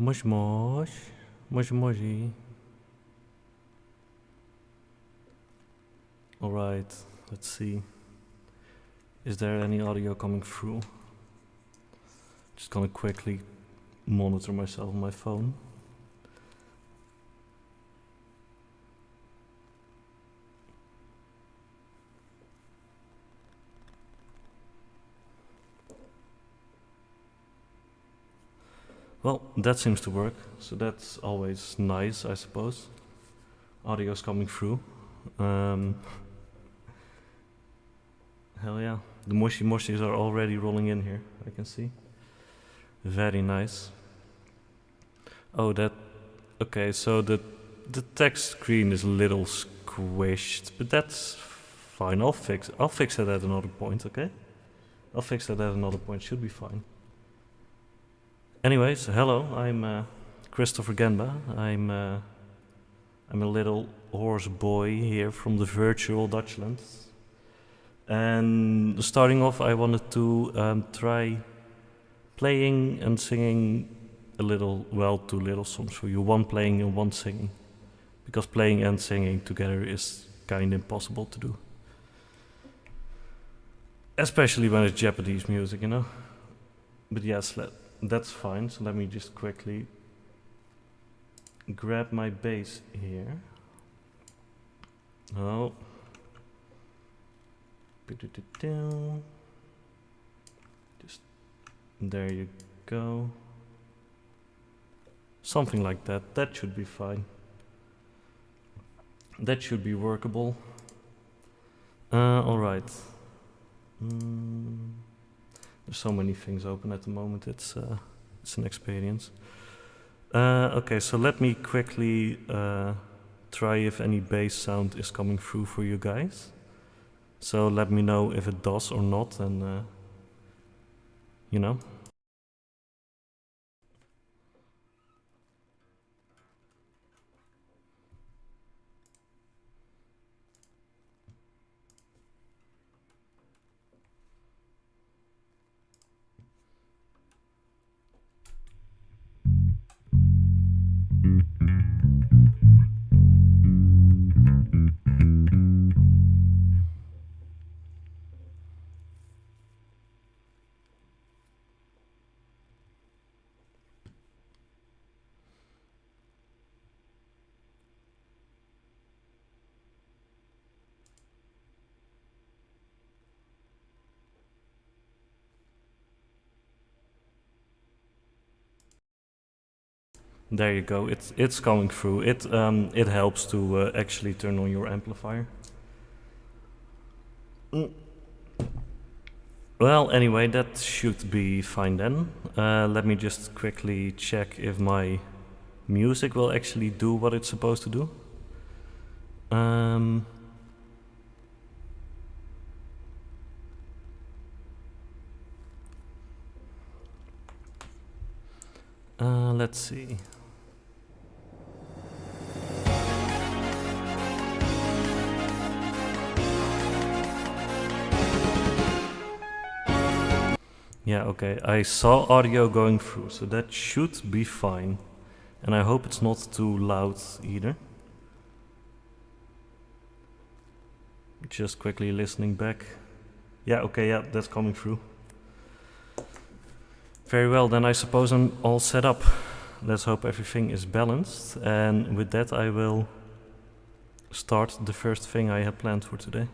Moshi Moshi. Moshi Moshi. Alright, let's see. Is there any audio coming through? Just gonna quickly monitor myself on my phone. Well, that seems to work, so that's always nice, I suppose. Audio's coming through. Hell yeah, the Moshi Moshis are already rolling in here, I can see. Very nice. Oh, okay, so the text screen is a little squished, but that's fine. I'll fix it at another point, okay? I'll fix that at another point, should be fine. Anyways, hello, I'm Christopher Genba. I'm a little horse boy here from the Virtual Dutchlands. And starting off, I wanted to try playing and singing a little, well, 2 little songs for you. 1 playing and 1 singing. Because playing and singing together is kind of impossible to do. Especially when it's Japanese music, you know? But yes, that's fine, so let me just quickly grab my bass here. Oh. Just there you go. Something like that. That should be fine. That should be workable. Alright. There's so many things open at the moment, it's an experience. Okay, so let me quickly try if any bass sound is coming through for you guys. So let me know if it does or not, and you know. There you go. It's coming through. It helps to actually turn on your amplifier. Well, anyway, that should be fine then. Let me just quickly check if my music will actually do what it's supposed to do. Let's see. Yeah, okay, I saw audio going through, so that should be fine. And I hope it's not too loud either. Just quickly listening back. Yeah, okay, yeah, that's coming through. Very well, then I suppose I'm all set up. Let's hope everything is balanced. And with that I will start the first thing I had planned for today.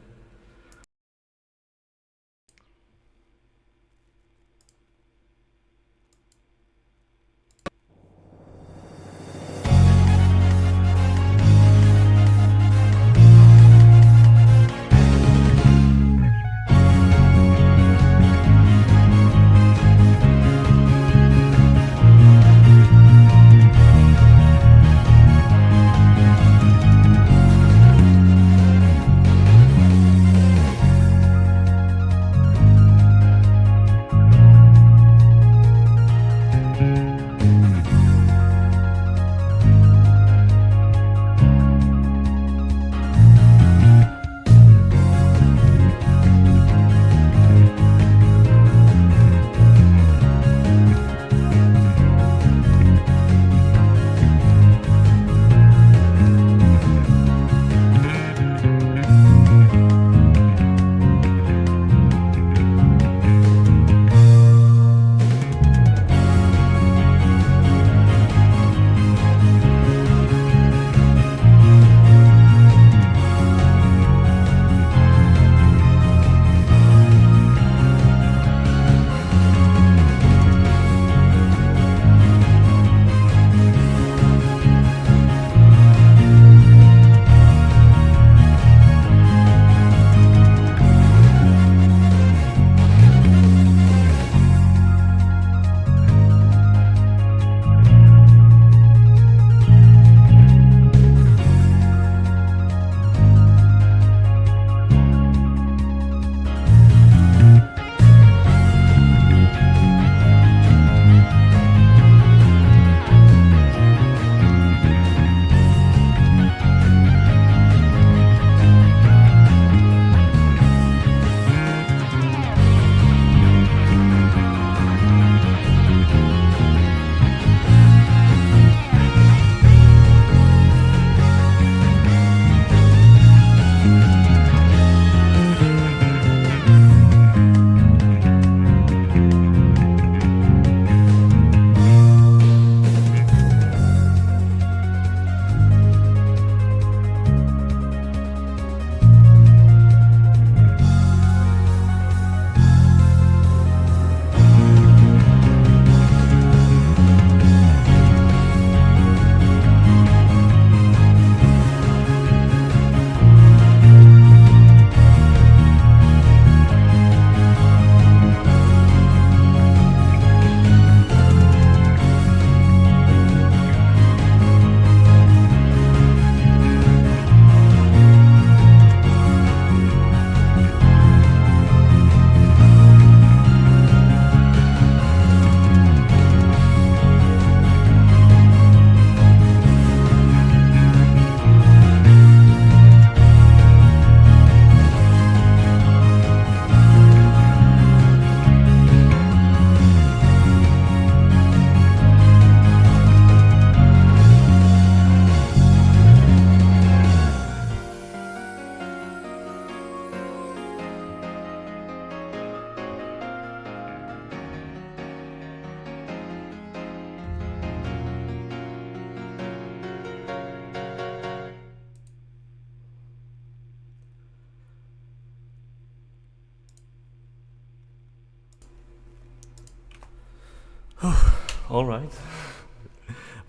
All right.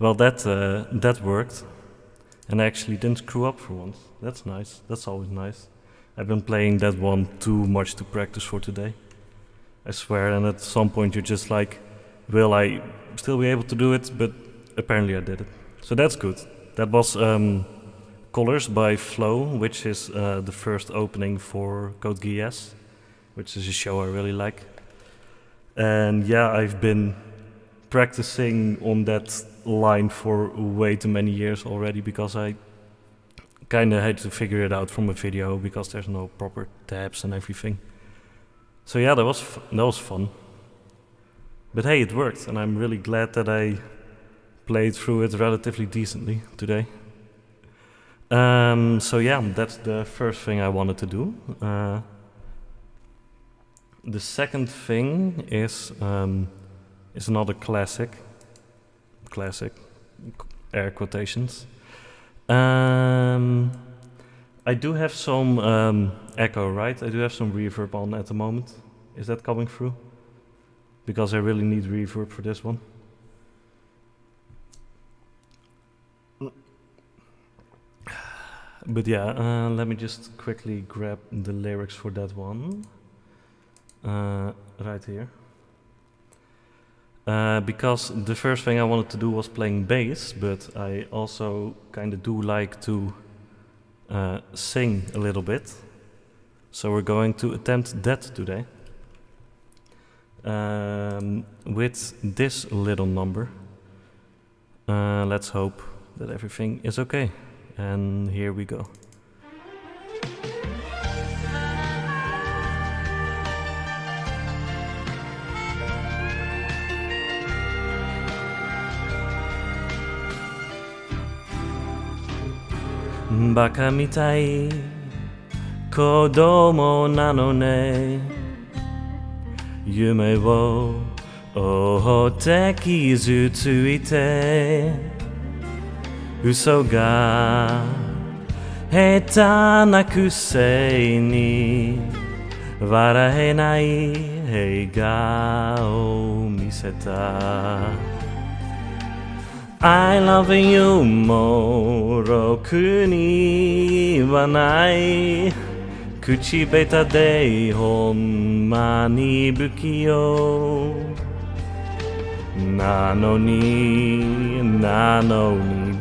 Well, that worked, and I actually didn't screw up for once. That's nice. That's always nice. I've been playing that one too much to practice for today. I swear, and at some point you're just like, will I still be able to do it? But apparently I did it. So that's good. That was Colors by Flow, which is the first opening for Code Geass, which is a show I really like. And yeah, I've been practicing on that line for way too many years already, because I kind of had to figure it out from a video, because there's no proper tabs and everything. So yeah, that was fun. But hey, it worked, and I'm really glad that I played through it relatively decently today. So yeah, that's the first thing I wanted to do. The second thing is another classic, air quotations. I do have some echo, right? I do have some reverb on at the moment. Is that coming through? Because I really need reverb for this one. But yeah, let me just quickly grab the lyrics for that one. Right here. Because the first thing I wanted to do was playing bass, but I also kind of do like to sing a little bit. So we're going to attempt that today. With this little number. Let's hope that everything is okay. And here we go. Baka mitai kodomo nano ne, yume wo ohotte kizutsuite, uso ga heta na kusei ni waraenai heiga o miseta. I love you もろくにはない、口下手でほんまに不器用なのに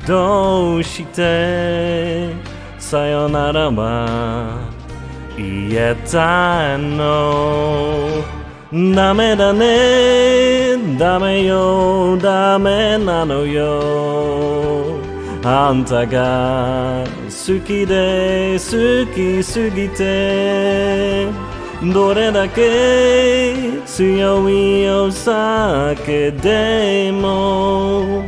どうしてさよならは言えたの。ダメだね、ダメよ、ダメなのよ。あんたが好きで好きすぎて、どれだけ強いお酒でも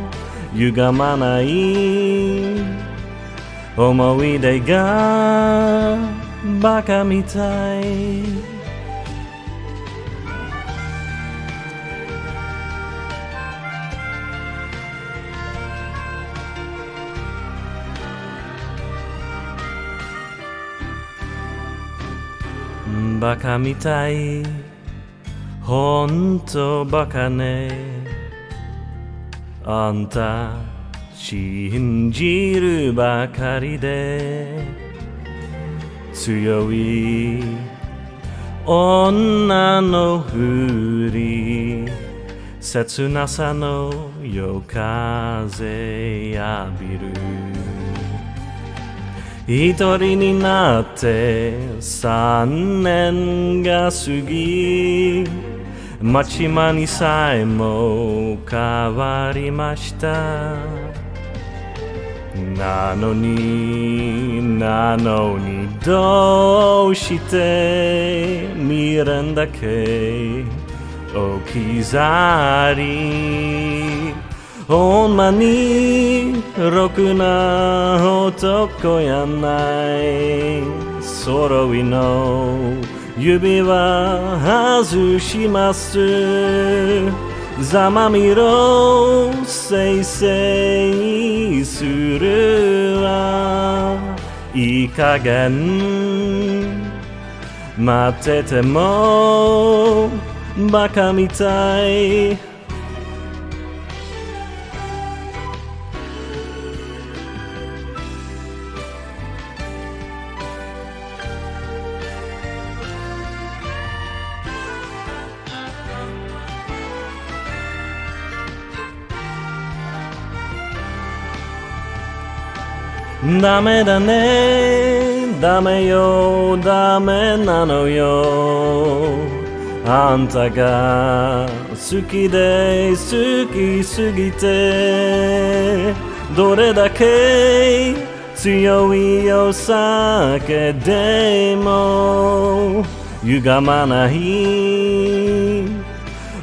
歪まない思い出がバカみたい。バカみたい、ほんとバカね。あんた信じるばかりで強い女のふり、切なさの夜風浴びる。一人になって3年が過ぎ、街間にさえも変わりました。なのにどうして未練だけ置き去り、ほんまにろくな男やない。揃いの指輪外します。ざまみろせいせいするわ。いい加減待っててもバカみたい。ダメだねダメよダメなのよあんたが好きで好きすぎてどれだけ強いお酒でも歪まない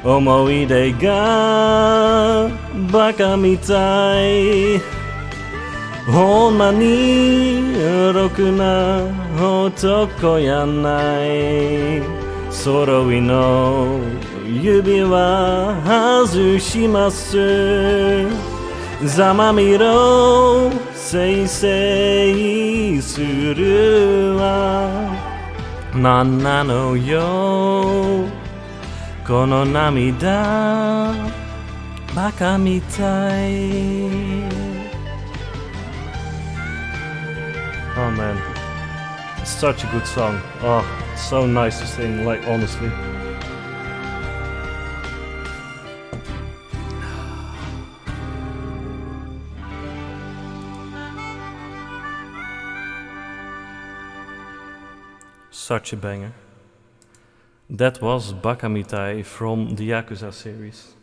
思い出がバカみたいほんまにろくな男やない揃いの指輪外しますざまみろせいせいするわなんなのよこの涙バカみたい Oh man, it's such a good song. Oh, it's so nice to sing, like honestly. Such a banger. That was Bakamitai from the Yakuza series.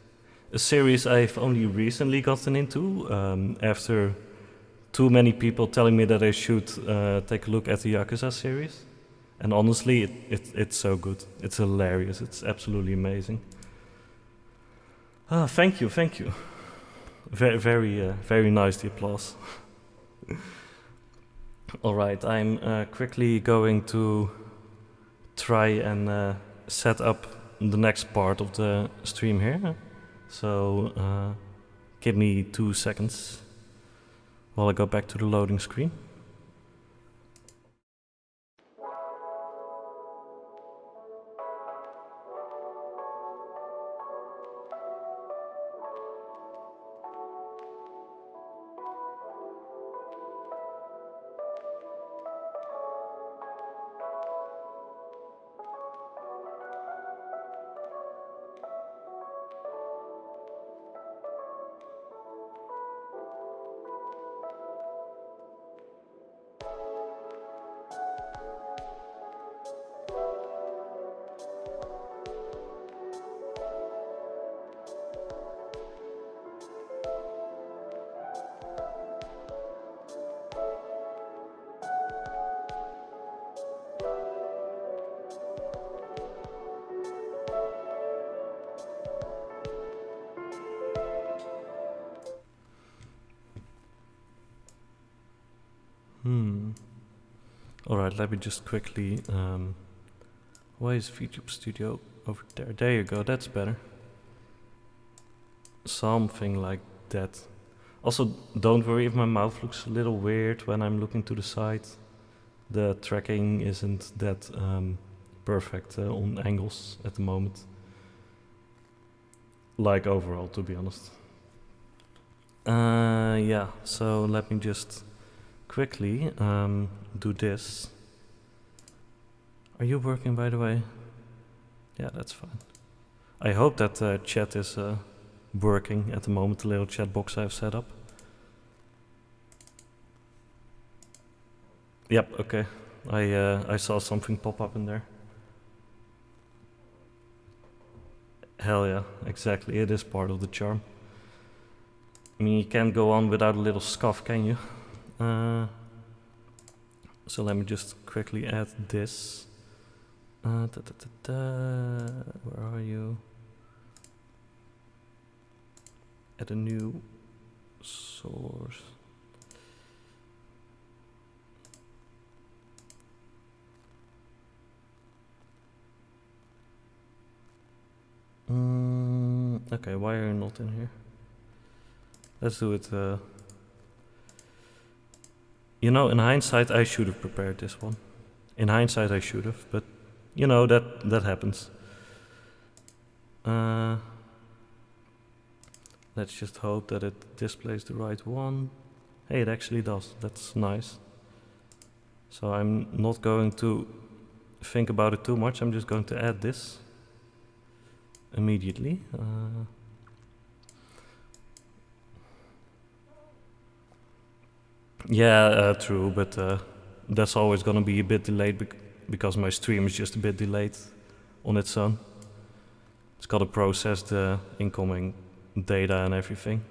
A series I've only recently gotten into, after too many people telling me that I should take a look at the Yakuza series. And honestly, it's so good. It's hilarious. It's absolutely amazing. Thank you. Very nice, the applause. Alright, I'm quickly going to try and set up the next part of the stream here. So give me 2 seconds while I go back to the loading screen. Alright, let me just quickly... why is VTube Studio over there? There you go, that's better. Something like that. Also, don't worry if my mouth looks a little weird when I'm looking to the side. The tracking isn't that perfect on angles at the moment. Like overall, to be honest. Yeah, so let me just quickly do this. Are you working, by the way? Yeah, that's fine. I hope that chat is working at the moment, the little chat box I've set up. Yep, okay. I saw something pop up in there. Hell yeah, exactly, it is part of the charm. I mean, you can't go on without a little scoff, can you? So let me just quickly add this. Where are you? Add a new source. Okay, why are you not in here? Let's do it. You know, in hindsight, I should have prepared this one. In hindsight, I should have, but you know that happens. Let's just hope that it displays the right one. Hey, it actually does. That's nice. So I'm not going to think about it too much. I'm just going to add this immediately. Yeah, true, but that's always gonna be a bit delayed because my stream is just a bit delayed on its own. It's gotta process the incoming data and everything.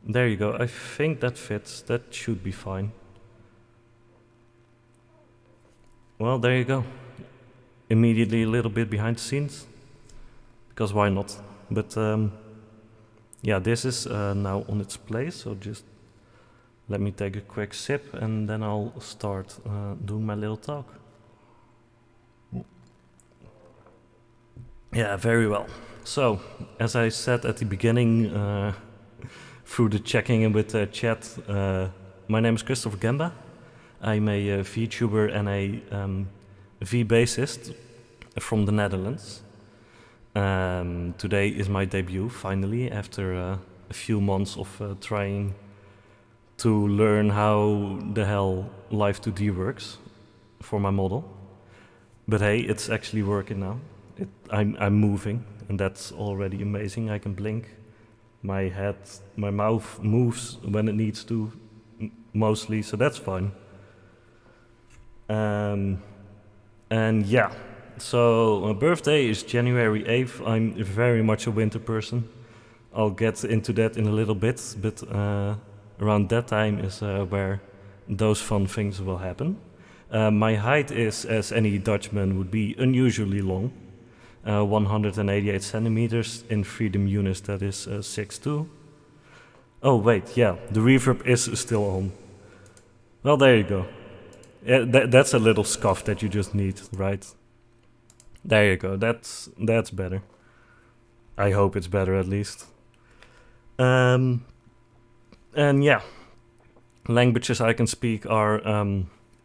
There you go. I think that fits. That should be fine. Well, there you go. Immediately a little bit behind the scenes, because why not? But yeah, this is now on its place, so just let me take a quick sip and then I'll start doing my little talk. Yeah, very well. So, as I said at the beginning, through the checking in with the chat, my name is Christopher Genba. I'm a Vtuber and a Vbassist from the Netherlands. Today is my debut, finally, after a few months of trying to learn how the hell Live 2D works for my model. But hey, it's actually working now. I'm moving, and that's already amazing. I can blink. My head, my mouth moves when it needs to, mostly, so that's fine. And yeah, so my birthday is January 8th. I'm very much a winter person. I'll get into that in a little bit, but around that time is where those fun things will happen. My height is, as any Dutchman would be, unusually long. 188 centimeters in freedom units, that is 6'2". Oh wait, yeah, the reverb is still on. Well, there you go. Yeah, that's a little scuff that you just need, right? There you go, that's better. I hope it's better at least. And yeah, languages I can speak are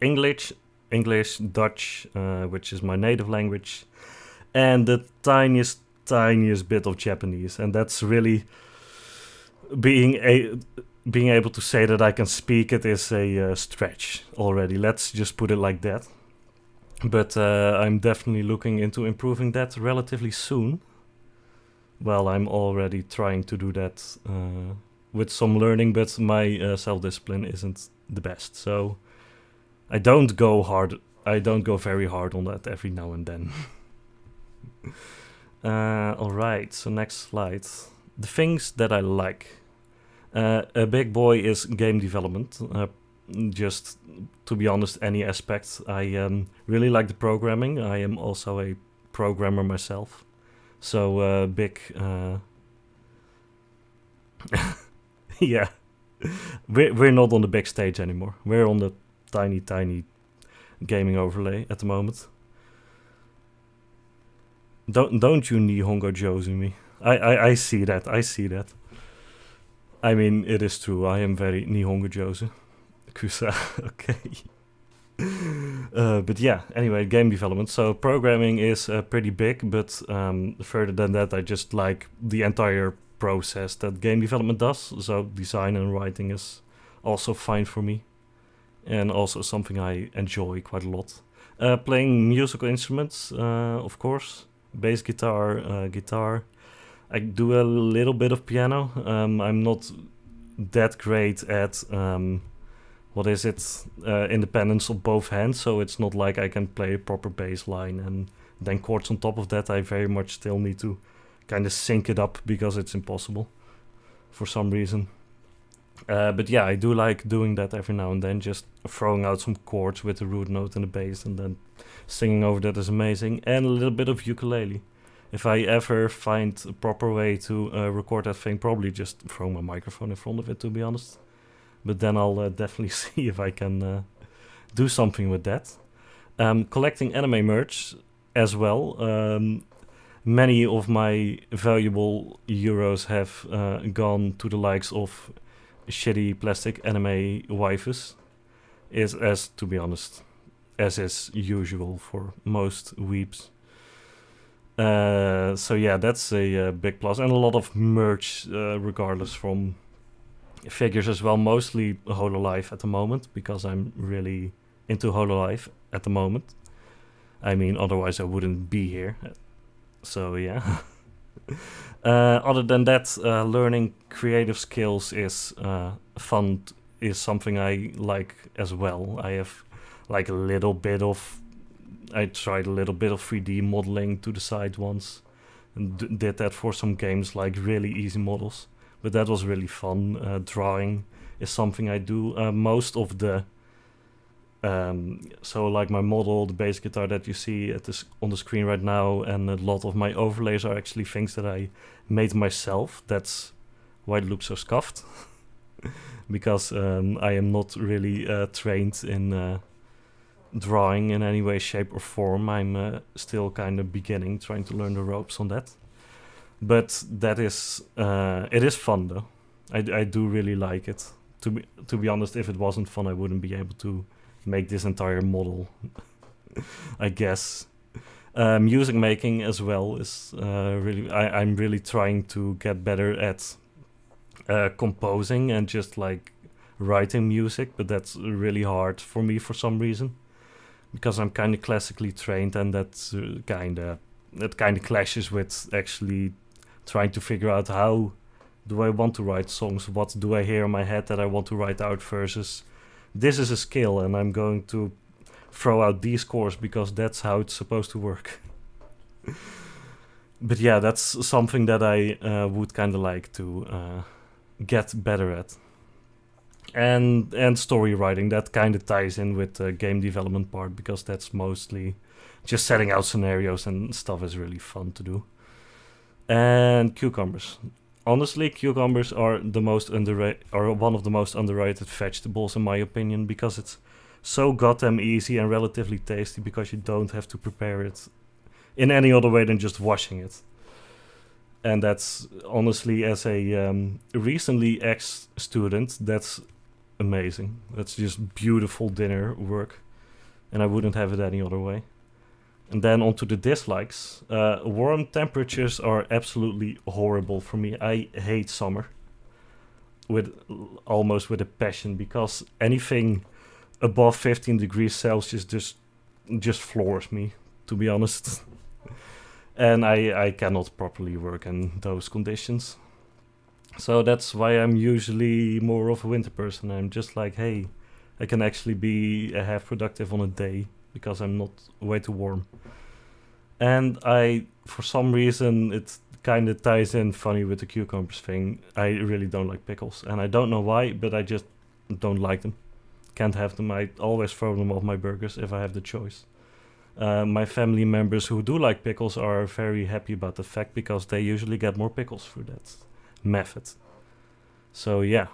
English, Dutch, which is my native language, and the tiniest bit of Japanese, and that's really being able to say that I can speak it is a stretch already. Let's just put it like that. But I'm definitely looking into improving that relatively soon. Well, I'm already trying to do that with some learning, but my self-discipline isn't the best. So I don't go very hard on that every now and then. Alright, so next slide. The things that I like. A big boy is game development. Just to be honest, any aspect. I really like the programming. I am also a programmer myself. So big... yeah. We're not on the big stage anymore. We're on the tiny gaming overlay at the moment. Don't you Nihongo Josie me. I see that. I mean, it is true. I am very Nihongo Josie. Kusa. Okay. But yeah, anyway, game development. So programming is pretty big, but further than that, I just like the entire process that game development does. So design and writing is also fine for me, and also something I enjoy quite a lot. Playing musical instruments, of course. Bass guitar, guitar. I do a little bit of piano. I'm not that great at independence of both hands, so it's not like I can play a proper bass line and then chords on top of that. I very much still need to kind of sync it up because it's impossible for some reason. But yeah, I do like doing that every now and then, just throwing out some chords with the root note and the bass and then singing over that is amazing. And a little bit of ukulele. If I ever find a proper way to record that thing, probably just throw my microphone in front of it, to be honest. But then I'll definitely see if I can do something with that. Collecting anime merch as well. Many of my valuable euros have gone to the likes of shitty plastic anime waifus, as to be honest, as is usual for most weeps. So yeah, that's a big plus, and a lot of merch, regardless, from figures as well, mostly Hololive at the moment, because I'm really into Hololive at the moment. I mean, otherwise I wouldn't be here. So yeah. Other than that, learning creative skills is fun is something I like as well. I have like a little bit of, I tried a little bit of 3D modeling to the side once, and did that for some games, like really easy models. But that was really fun. Drawing is something I do. Most of the so like my model, the bass guitar that you see on the screen right now, and a lot of my overlays are actually things that I made myself. That's why it looks so scuffed. Because I am not really trained in drawing in any way, shape or form. I'm still kind of beginning, trying to learn the ropes on that. But that is, it is fun though. I do really like it. To be honest, if it wasn't fun, I wouldn't be able to make this entire model. I guess. Music making as well is really. I'm really trying to get better at composing and just like writing music, but that's really hard for me for some reason, because I'm kind of classically trained, and that kind of clashes with actually trying to figure out how do I want to write songs, what do I hear in my head that I want to write out, versus this is a skill and I'm going to throw out these chords because that's how it's supposed to work. But yeah, that's something that I would kind of like to get better at. And story writing, that kind of ties in with the game development part, because that's mostly just setting out scenarios and stuff is really fun to do. And cucumbers. Honestly, cucumbers are one of the most underrated vegetables in my opinion, because it's so goddamn easy and relatively tasty, because you don't have to prepare it in any other way than just washing it. And that's honestly, as a recently ex-student, that's amazing. That's just beautiful dinner work, and I wouldn't have it any other way. And then onto the dislikes. Warm temperatures are absolutely horrible for me. I hate summer almost with a passion, because anything above 15 degrees Celsius just floors me, to be honest. And I cannot properly work in those conditions. So that's why I'm usually more of a winter person. I'm just like, hey, I can actually be half productive on a day because I'm not way too warm. And for some reason, it kind of ties in funny with the cucumbers thing. I really don't like pickles, and I don't know why, but I just don't like them. Can't have them. I always throw them off my burgers if I have the choice. My family members who do like pickles are very happy about the fact, because they usually get more pickles through that method. So yeah.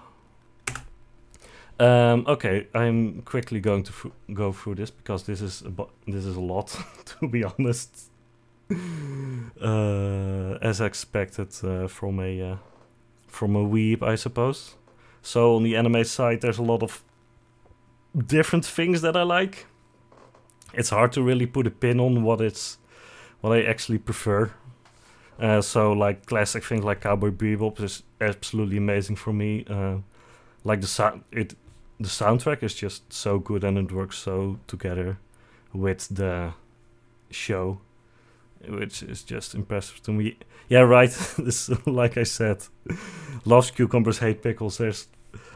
Okay, I'm quickly going to go through this, because this is a lot, to be honest. As expected from a weeb, I suppose. So on the anime side, there's a lot of different things that I like. It's hard to really put a pin on what I actually prefer. So like classic things like Cowboy Bebop is absolutely amazing for me. Like the soundtrack is just so good, and it works so together with the show, which is just impressive to me. Yeah, right. This, like I said, loves cucumbers, hate pickles.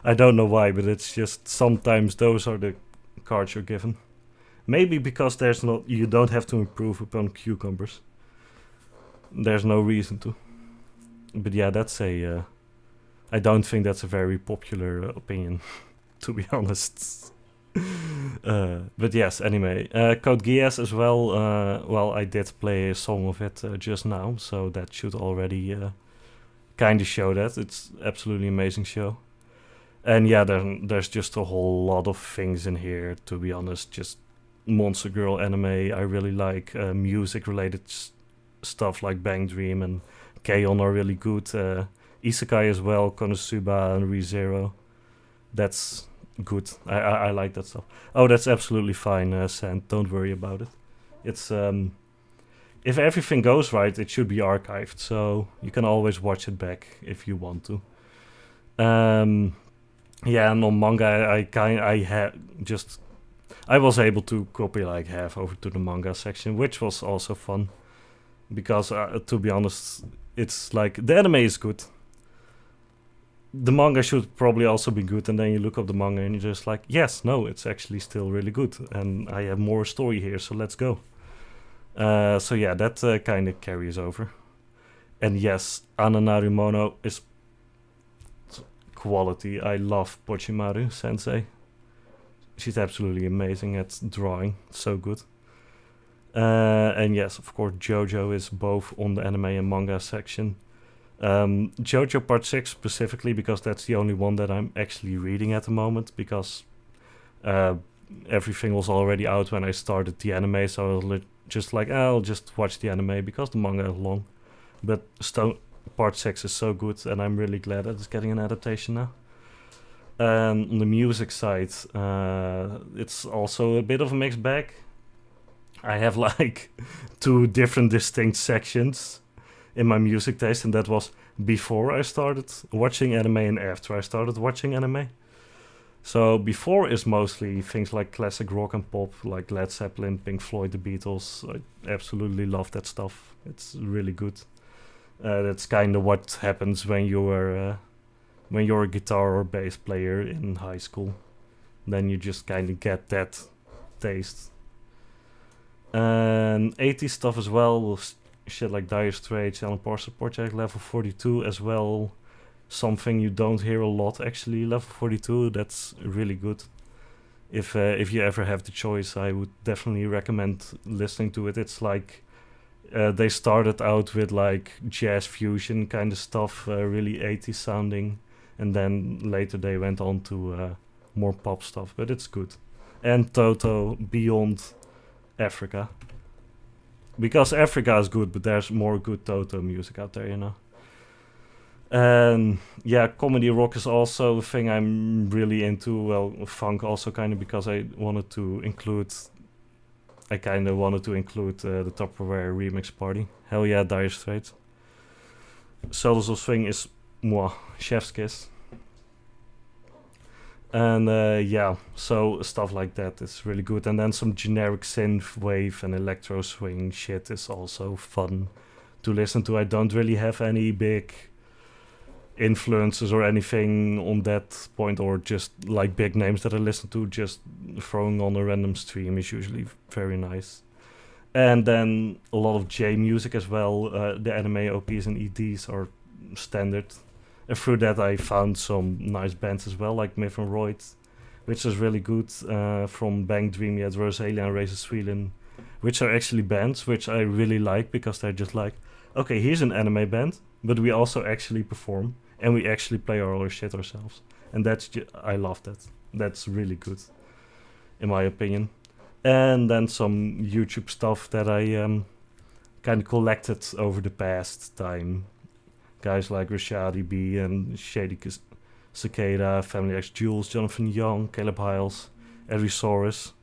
I don't know why, but it's just sometimes those are the cards you're given. Maybe because you don't have to improve upon cucumbers. There's no reason to. But yeah, I don't think that's a very popular opinion, to be honest. But yes, anyway. Code Geass as well. Well, I did play a song of it just now, so that should already kind of show that. It's absolutely amazing show. And yeah, there's just a whole lot of things in here, to be honest. Just Monster Girl anime. I really like music-related stuff like Bang Dream and K-On! Are really good. Isekai as well, Konosuba and ReZero. That's good. I like that stuff. Oh, that's absolutely fine, Sand. Don't worry about it. It's if everything goes right, it should be archived, so you can always watch it back if you want to. Yeah, and on manga, I was able to copy like half over to the manga section, which was also fun, because to be honest, it's like the anime is good. the manga should probably also be good, and then you look up the manga and you're just like, yes, no, it's actually still really good, and I have more story here, so let's go. So yeah, that kind of carries over. And yes, Anna Narumono is quality. I love Pochimaru Sensei. She's absolutely amazing at drawing, so good. And yes, of course, JoJo is both on the anime and manga section. JoJo Part 6 specifically, because that's the only one that I'm actually reading at the moment, because everything was already out when I started the anime, so I was just like, I'll just watch the anime because the manga is long. But Part 6 is so good, and I'm really glad that it's getting an adaptation now. And on the music side, it's also a bit of a mixed bag. I have like 2 different distinct sections in my music taste, and that was before I started watching anime and after I started watching anime. So before is mostly things like classic rock and pop, like Led Zeppelin, Pink Floyd, the Beatles. I absolutely love that stuff. It's really good. That's kind of what happens when you're a guitar or bass player in high school. Then you just kind of get that taste. And 80s stuff as well, with shit like Dire Straits, Alan Parsons Project, Level 42 as well. Something you don't hear a lot actually. Level 42, that's really good. If you ever have the choice, I would definitely recommend listening to it. It's like they started out with like jazz fusion kind of stuff, really 80s sounding, and then later they went on to more pop stuff, but it's good. And Toto Beyond Africa, because Africa is good, but there's more good Toto music out there, you know. And yeah, comedy rock is also a thing I'm really into. Well, funk also kind of, because I kind of wanted to include the Tupperware remix party. Hell yeah, Dire Straits. Souls of Swing is moi, chef's kiss. And yeah, so stuff like that is really good. And then some generic synth wave and electro swing shit is also fun to listen to. I don't really have any big influences or anything on that point, or just like big names that I listen to. Just throwing on a random stream is usually very nice. And then a lot of J music as well. The anime OPs and EDs are standard. And through that I found some nice bands as well, like Myth and Royd, which is really good. From Bang Dream, yet Rosalia and Razor Sweden, which are actually bands which I really like, because they're just like, okay, here's an anime band, but we also actually perform, and we actually play our shit ourselves. And I love that. That's really good, in my opinion. And then some YouTube stuff that I kind of collected over the past time. Guys like Rashadi B and Shady Cicada, Family X Jules, Jonathan Young, Caleb Hiles, Erisaurus.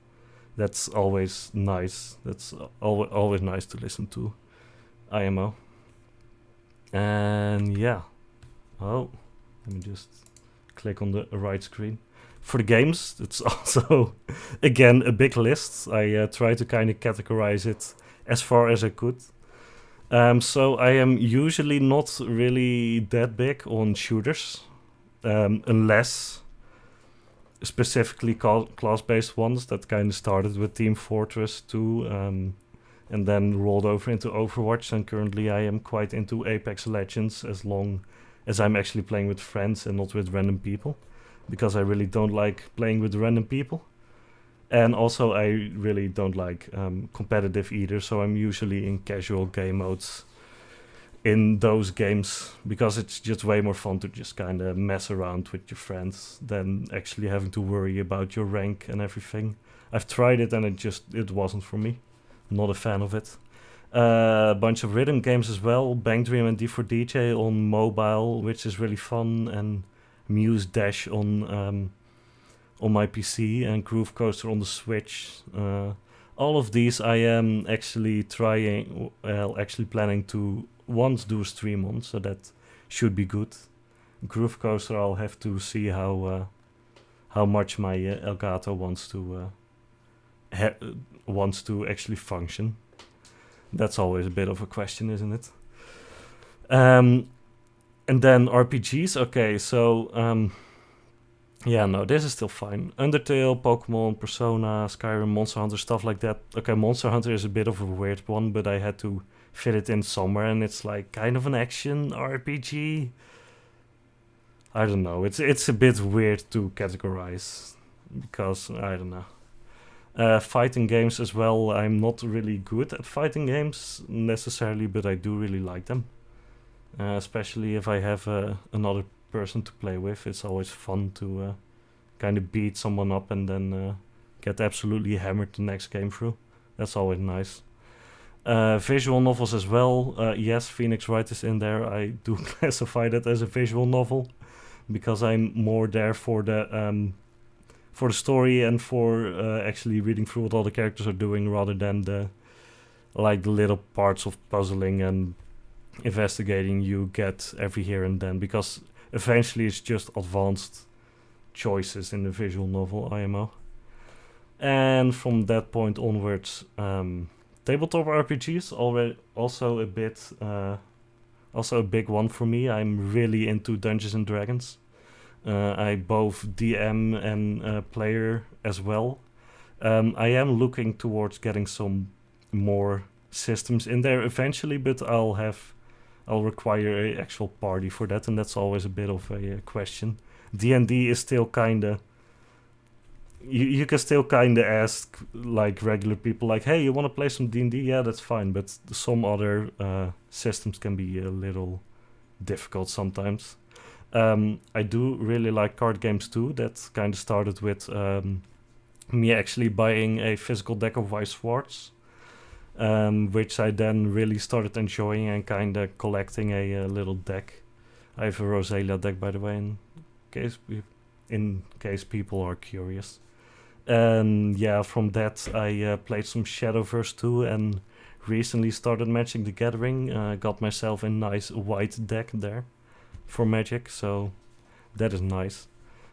That's always nice. That's always nice to listen to. IMO. And yeah. Oh, let me just click on the right screen. For the games, it's also, again, a big list. I try to kind of categorize it as far as I could. So I am usually not really that big on shooters, unless specifically class-based ones that kind of started with Team Fortress 2, and then rolled over into Overwatch. And currently I am quite into Apex Legends, as long as I'm actually playing with friends and not with random people, because I really don't like playing with random people. And also I really don't like competitive either, so I'm usually in casual game modes in those games, because it's just way more fun to just kind of mess around with your friends than actually having to worry about your rank and everything. I've tried it and it wasn't for me. Not a fan of it. A bunch of rhythm games as well, Bang Dream and D4DJ on mobile, which is really fun, and Muse Dash on my PC, and Groove Coaster on the Switch. All of these I am actually planning to once do a stream on, so that should be good. Groove Coaster, I'll have to see how much my Elgato wants to actually function. That's always a bit of a question, isn't it? And then RPGs. Okay, so yeah, no, this is still fine. Undertale, Pokemon, Persona, Skyrim, Monster Hunter, stuff like that. Okay, Monster Hunter is a bit of a weird one, but I had to fit it in somewhere, and it's like kind of an action RPG. I don't know. It's a bit weird to categorize because I don't know. Fighting games as well. I'm not really good at fighting games necessarily, but I do really like them. Especially if I have another person to play with. It's always fun to kind of beat someone up and then get absolutely hammered the next game through. That's always nice. Visual novels as well. Yes, Phoenix Wright is in there. I do classify that as a visual novel because I'm more there for the story and for actually reading through what all the characters are doing rather than the little parts of puzzling and investigating you get every here and then, because eventually it's just advanced choices in the visual novel IMO. And from that point onwards, tabletop RPGs also a bit also a big one for me. I'm really into Dungeons and Dragons. I both DM and player as well. I am looking towards getting some more systems in there eventually, but I'll require an actual party for that, and that's always a bit of a question. D&D is still kinda... You can still kinda ask like regular people, like, hey, you want to play some D&D? Yeah, that's fine, but some other systems can be a little difficult sometimes. I do really like card games too. That kind of started with me actually buying a physical deck of Wise Swords, which I then really started enjoying and kind of collecting a little deck. I have a Rosalia deck, by the way, in case people are curious. And yeah, from that I played some Shadowverse 2 and recently started Magic the Gathering. Got myself a nice white deck there for Magic, so that is nice.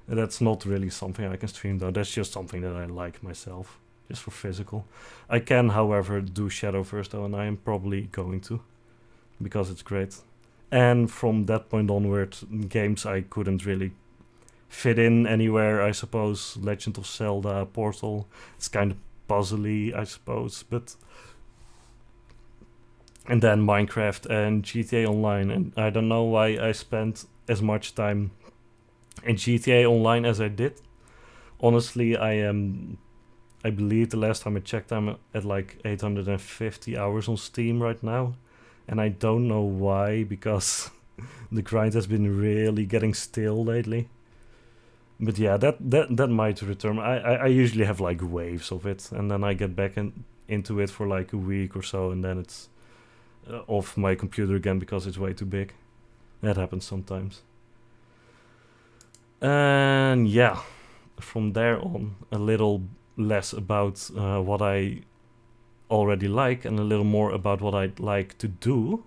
That's not really something I can stream though, that's just something that I like myself, just for physical. I can, however, do Shadowverse though, and I am probably going to, because it's great. And from that point onward, games I couldn't really fit in anywhere, I suppose. Legend of Zelda, Portal, it's kind of puzzly, I suppose, but... And then Minecraft and GTA Online, and I don't know why I spent as much time in GTA Online as I did. Honestly, I believe the last time I checked, I'm at like 850 hours on Steam right now, and I don't know why, because the grind has been really getting stale lately. But yeah, that might return. I usually have like waves of it, and then I get back into it for like a week or so, and then it's off my computer again because it's way too big. That happens sometimes. And yeah, from there on, a little less about what I already like and a little more about what I'd like to do.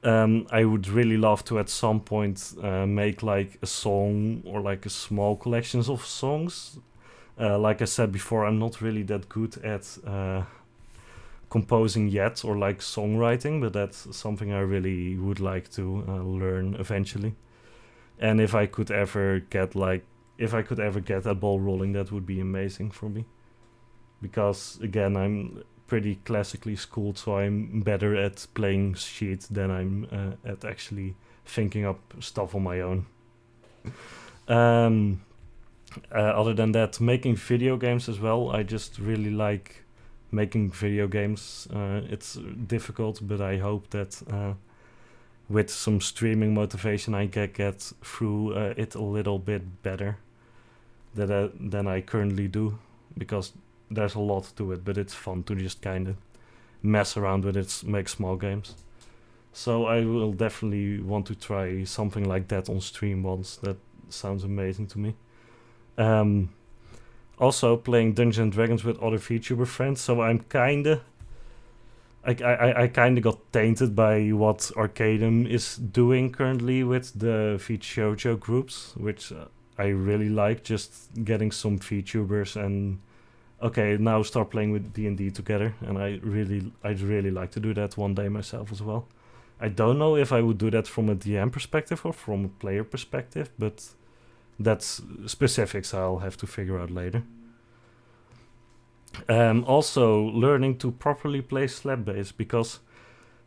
I would really love to at some point make like a song or like a small collections of songs. Like I said before, I'm not really that good at composing yet, or like songwriting, but that's something I really would like to learn eventually. And if I could ever get that ball rolling, that would be amazing for me. Because again, I'm pretty classically schooled, so I'm better at playing sheet than I'm at actually thinking up stuff on my own. Other than that, making video games as well. I just really like making video games. It's difficult, but I hope that with some streaming motivation I can get through it a little bit better than I currently do, because there's a lot to it, but it's fun to just kind of mess around with it, make small games. So I will definitely want to try something like that on stream once. That sounds amazing to me. Also playing Dungeons and Dragons with other VTuber friends, so I'm kinda... I kinda got tainted by what Arcadum is doing currently with the VTuber groups, which I really like, just getting some VTubers and... Okay, now start playing with D&D together, and I'd really like to do that one day myself as well. I don't know if I would do that from a DM perspective or from a player perspective, but that's specifics I'll have to figure out later. Also, learning to properly play slap bass, because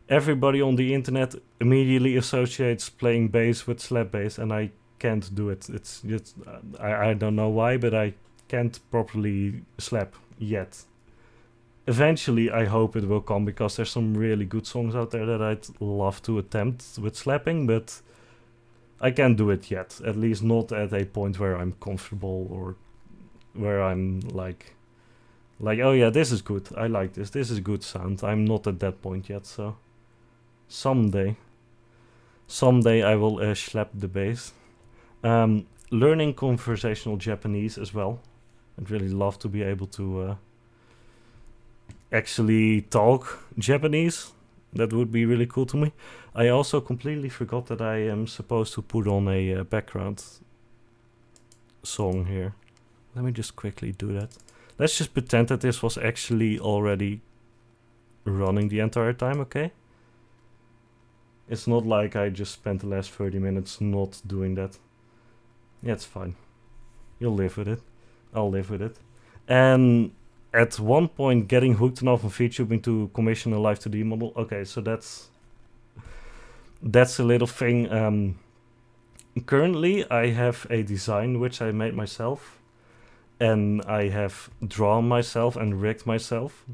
everybody on the internet immediately associates playing bass with slap bass, and I can't do it. It's just I don't know why, but I can't properly slap yet. Eventually, I hope it will come, because there's some really good songs out there that I'd love to attempt with slapping, but I can't do it yet. At least not at a point where I'm comfortable, or where I'm like, oh yeah, this is good. I like this. This is good sound. I'm not at that point yet, so someday I will slap the bass. Learning conversational Japanese as well. I'd really love to be able to actually talk Japanese. That would be really cool to me. I also completely forgot that I am supposed to put on a background song here. Let me just quickly do that. Let's just pretend that this was actually already running the entire time, okay? It's not like I just spent the last 30 minutes not doing that. Yeah, it's fine. You'll live with it. I'll live with it. And at one point, getting hooked enough on VTubing to commission a live 2D model. Okay, so that's a little thing. Currently, I have a design which I made myself, and I have drawn myself and rigged myself.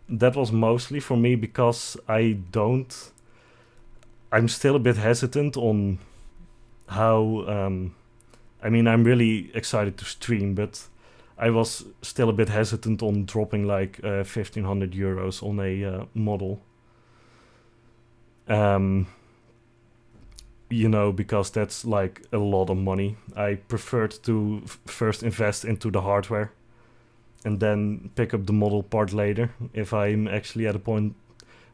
That was mostly for me because I'm still a bit hesitant on how... I mean, I'm really excited to stream, but I was still a bit hesitant on dropping like 1,500 euros on a model. You know, because that's like a lot of money. I preferred to first invest into the hardware and then pick up the model part later, if I'm actually at a point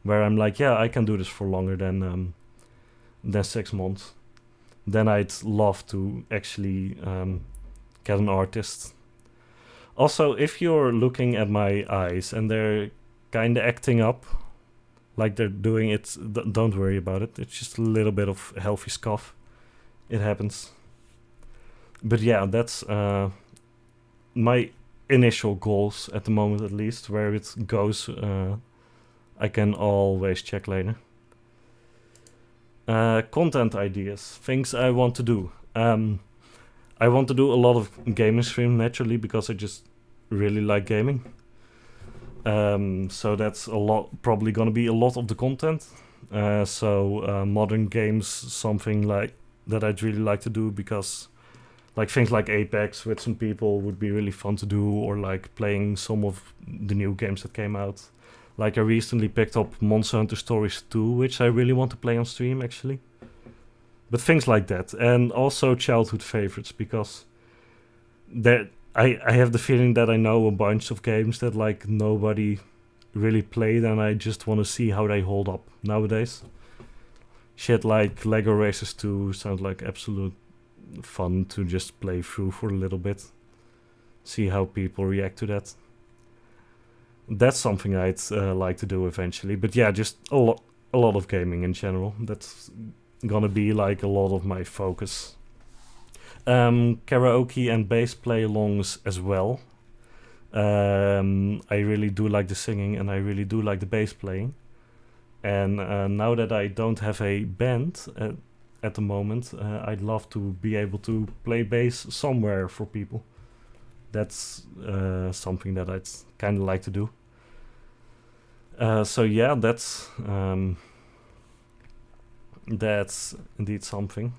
where I'm like, yeah, I can do this for longer than 6 months. Then I'd love to actually get an artist. Also, if you're looking at my eyes and they're kind of acting up, like they're doing it, don't worry about it. It's just a little bit of healthy scoff. It happens. But yeah, that's my initial goals at the moment, at least. Where it goes, I can always check later. Content ideas, things I want to do. I want to do a lot of gaming stream naturally, because I just really like gaming. So that's probably gonna be a lot of the content. So modern games, something like that I'd really like to do, because like things like Apex with some people would be really fun to do, or like playing some of the new games that came out. Like I recently picked up Monster Hunter Stories 2, which I really want to play on stream actually. But things like that, and also childhood favorites, because I have the feeling that I know a bunch of games that like nobody really played, and I just want to see how they hold up nowadays. Shit like Lego Racers 2 sounds like absolute fun to just play through for a little bit. See how people react to that. That's something I'd like to do eventually. But yeah, just a lot of gaming in general. That's gonna be like a lot of my focus. Karaoke and bass play-alongs as well. I really do like the singing, and I really do like the bass playing. And now that I don't have a band at the moment, I'd love to be able to play bass somewhere for people. That's something that I'd kind of like to do. So yeah, that's indeed something.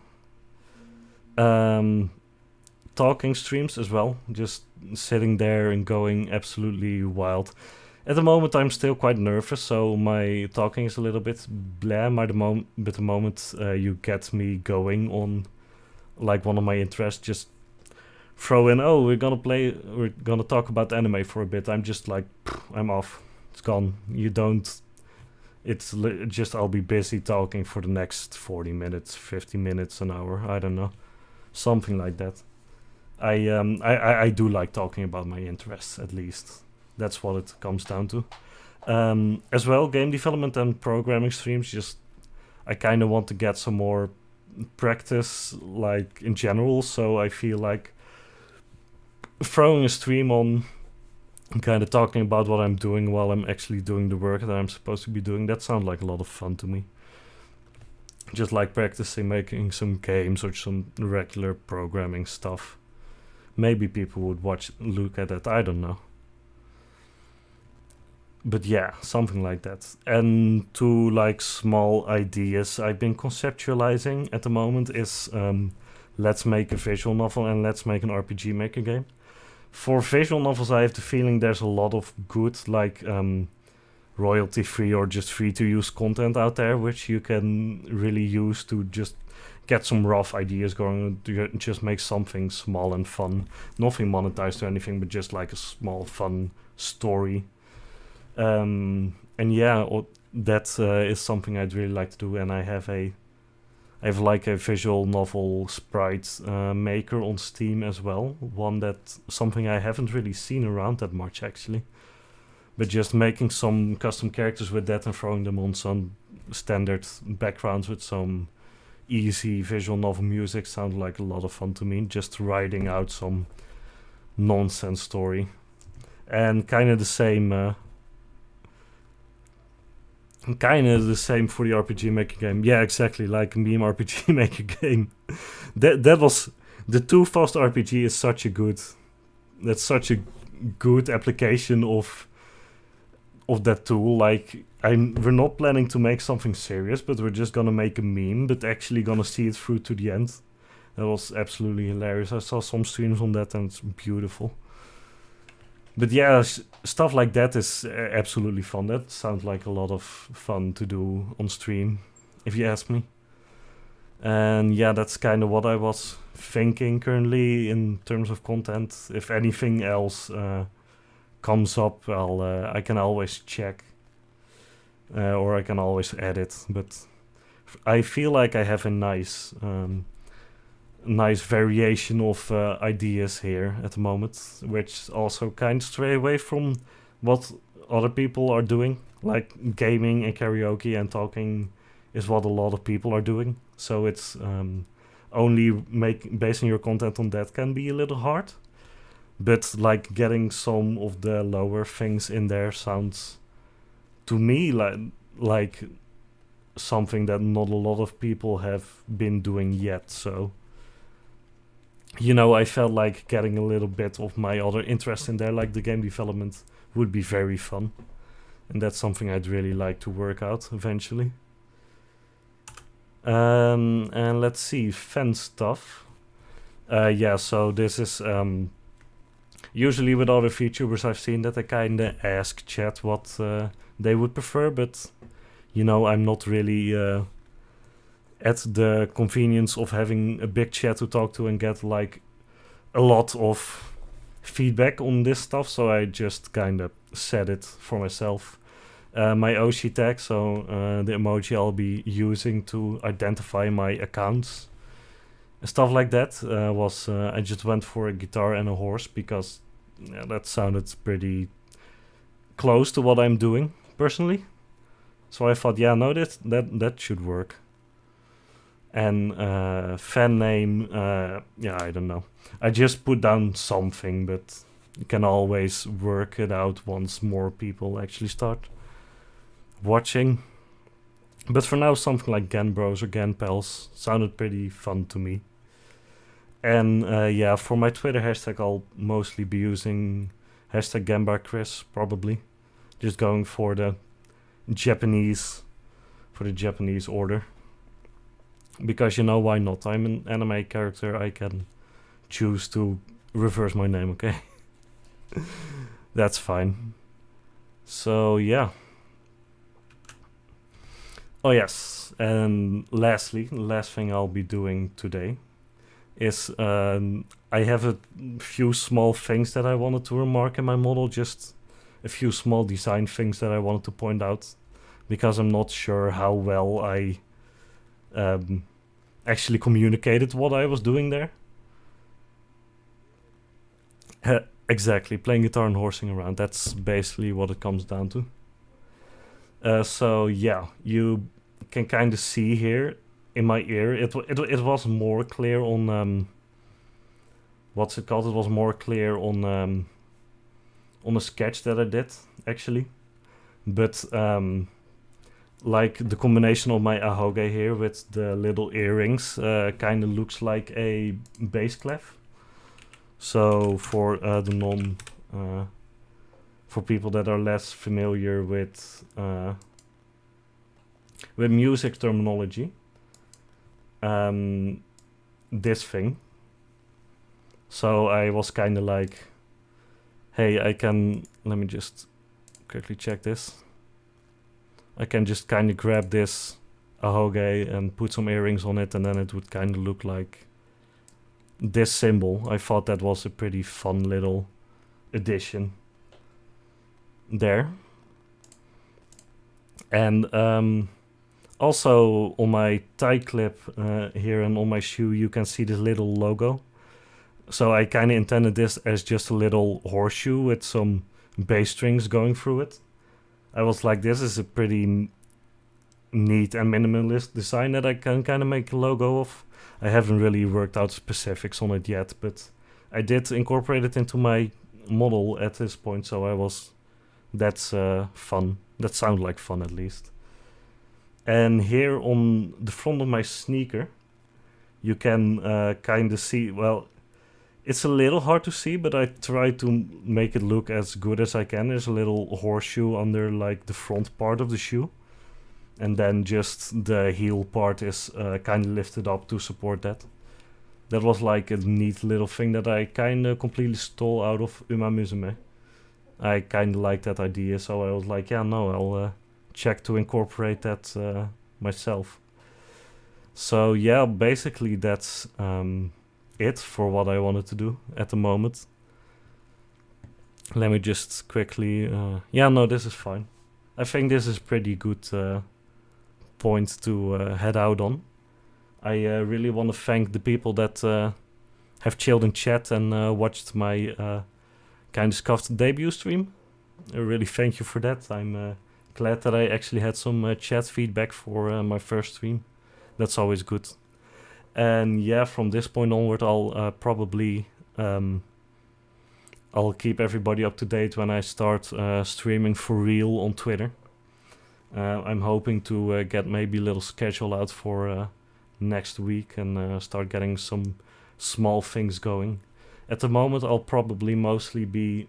Talking streams as well, just sitting there and going absolutely wild. At the moment I'm still quite nervous, so my talking is a little bit blah, but the moment you get me going on like one of my interests, just throw in, oh, we're gonna talk about anime for a bit. I'm just like, I'm off. It's gone. It's just I'll be busy talking for the next 40 minutes, 50 minutes, an hour. I don't know, something like that. I do like talking about my interests, at least. That's what it comes down to. As well, game development and programming streams. Just I kind of want to get some more practice, like in general. So I feel like throwing a stream on, kind of talking about what I'm doing while I'm actually doing the work that I'm supposed to be doing, that sounds like a lot of fun to me. Just like practicing making some games or some regular programming stuff. Maybe people would look at that, I don't know. But yeah, something like that. And two like small ideas I've been conceptualizing at the moment is let's make a visual novel and let's make an RPG Maker game. For visual novels, I have the feeling there's a lot of good, like royalty-free or just free-to-use content out there, which you can really use to just get some rough ideas going, to just make something small and fun. Nothing monetized or anything, but just like a small, fun story. And yeah, that is something I'd really like to do, and I have like a visual novel sprite maker on Steam as well. Something I haven't really seen around that much actually. But just making some custom characters with that and throwing them on some standard backgrounds with some easy visual novel music sounded like a lot of fun to me. Just writing out some nonsense story. And kind of the same for the RPG Maker game. Yeah, exactly, like a meme RPG Maker game. that was the Too Fast RPG is such a good application of that tool. Like we're not planning to make something serious, but we're just gonna make a meme, but actually gonna see it through to the end. That was absolutely hilarious. I saw some streams on that and it's beautiful. But yeah, stuff like that is absolutely fun. That sounds like a lot of fun to do on stream, if you ask me. And yeah, that's kind of what I was thinking currently in terms of content. If anything else comes up, I can always check, or I can always edit. But I feel like I have a nice variation of ideas here at the moment, which also kind of stray away from what other people are doing. Like gaming and karaoke and talking is what a lot of people are doing. So it's only basing your content on that can be a little hard. But like getting some of the lower things in there sounds to me like something that not a lot of people have been doing yet. So, you know, I felt like getting a little bit of my other interest in there, like the game development, would be very fun. And that's something I'd really like to work out eventually. And let's see, fan stuff. Yeah, so this is usually with other VTubers I've seen that I kinda ask chat what they would prefer, but you know, I'm not really at the convenience of having a big chat to talk to and get like a lot of feedback on this stuff, so I just kinda set it for myself. My Oshi tag, so the emoji I'll be using to identify my accounts. Stuff like that was I just went for a guitar and a horse because that sounded pretty close to what I'm doing personally. So I thought, yeah, no, that should work. And fan name, yeah, I don't know. I just put down something, but you can always work it out once more people actually start watching. But for now, something like Genbros or Genpals sounded pretty fun to me. And yeah, for my Twitter hashtag, I'll mostly be using hashtag GenbaChris, probably. Just going for the Japanese order. Because, you know, why not? I'm an anime character, I can choose to reverse my name, okay? That's fine. So, yeah. Oh, yes. And lastly, the last thing I'll be doing today is I have a few small things that I wanted to remark in my model, just a few small design things that I wanted to point out, because I'm not sure how well I actually communicated what I was doing there. Exactly, playing guitar and horsing around, that's basically what it comes down to. So yeah, you can kind of see here in my ear, it was more clear on what's it called? It was more clear on a sketch that I did actually, but like the combination of my ahoge here with the little earrings kind of looks like a bass clef. So for the for people that are less familiar with music terminology, this thing. So I was kind of like, hey, let me just quickly check this. I can just kind of grab this ahoge and put some earrings on it, and then it would kind of look like this symbol. I thought that was a pretty fun little addition there. And also on my tie clip here and on my shoe, you can see this little logo. So I kind of intended this as just a little horseshoe with some bass strings going through it. I was like, this is a pretty neat and minimalist design that I can kind of make a logo of. I haven't really worked out specifics on it yet, but I did incorporate it into my model at this point, so that's fun. That sounds like fun at least. And here on the front of my sneaker, you can kind of see, well, it's a little hard to see, but I try to make it look as good as I can. There's a little horseshoe under like the front part of the shoe. And then just the heel part is kind of lifted up to support that. That was like a neat little thing that I kind of completely stole out of Uma Musume. I kind of like that idea, so I was like, yeah, no, I'll check to incorporate that myself. So yeah, basically that's it for what I wanted to do at the moment. Let me just quickly... yeah, no, this is fine. I think this is pretty good point to head out on. I really want to thank the people that have chilled in chat and watched my kind of scuffed debut stream. I really thank you for that. I'm glad that I actually had some chat feedback for my first stream. That's always good. And yeah, from this point onward, I'll probably I'll keep everybody up to date when I start streaming for real on Twitter. I'm hoping to get maybe a little schedule out for next week and start getting some small things going. At the moment, I'll probably mostly be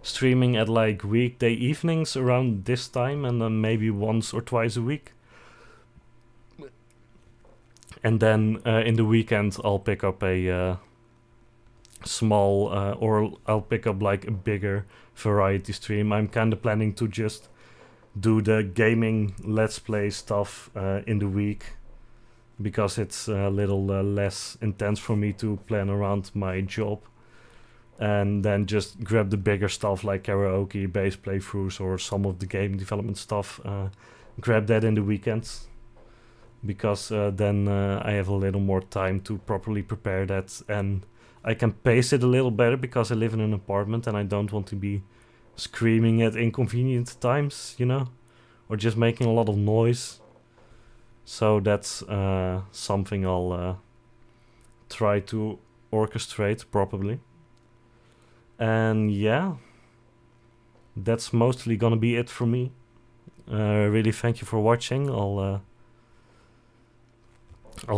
streaming at like weekday evenings around this time, and then maybe once or twice a week. And then in the weekend, I'll pick up a small, or I'll pick up like a bigger variety stream. I'm kind of planning to just do the gaming let's play stuff in the week, because it's a little less intense for me to plan around my job. And then just grab the bigger stuff like karaoke, bass playthroughs, or some of the game development stuff. Grab that in the weekends, because then I have a little more time to properly prepare that, and I can pace it a little better because I live in an apartment and I don't want to be screaming at inconvenient times, you know, or just making a lot of noise. So that's something I'll try to orchestrate properly. And yeah, that's mostly gonna be it for me. Really thank you for watching. I'll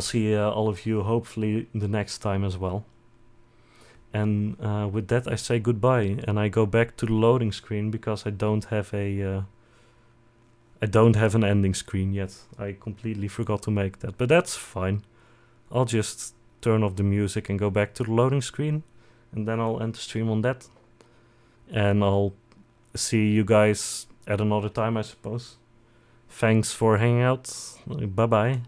see all of you hopefully the next time as well. And with that I say goodbye, and I go back to the loading screen because I don't have an ending screen yet. I completely forgot to make that, but that's fine. I'll just turn off the music and go back to the loading screen, and then I'll end the stream on that. And I'll see you guys at another time, I suppose. Thanks for hanging out. Bye bye.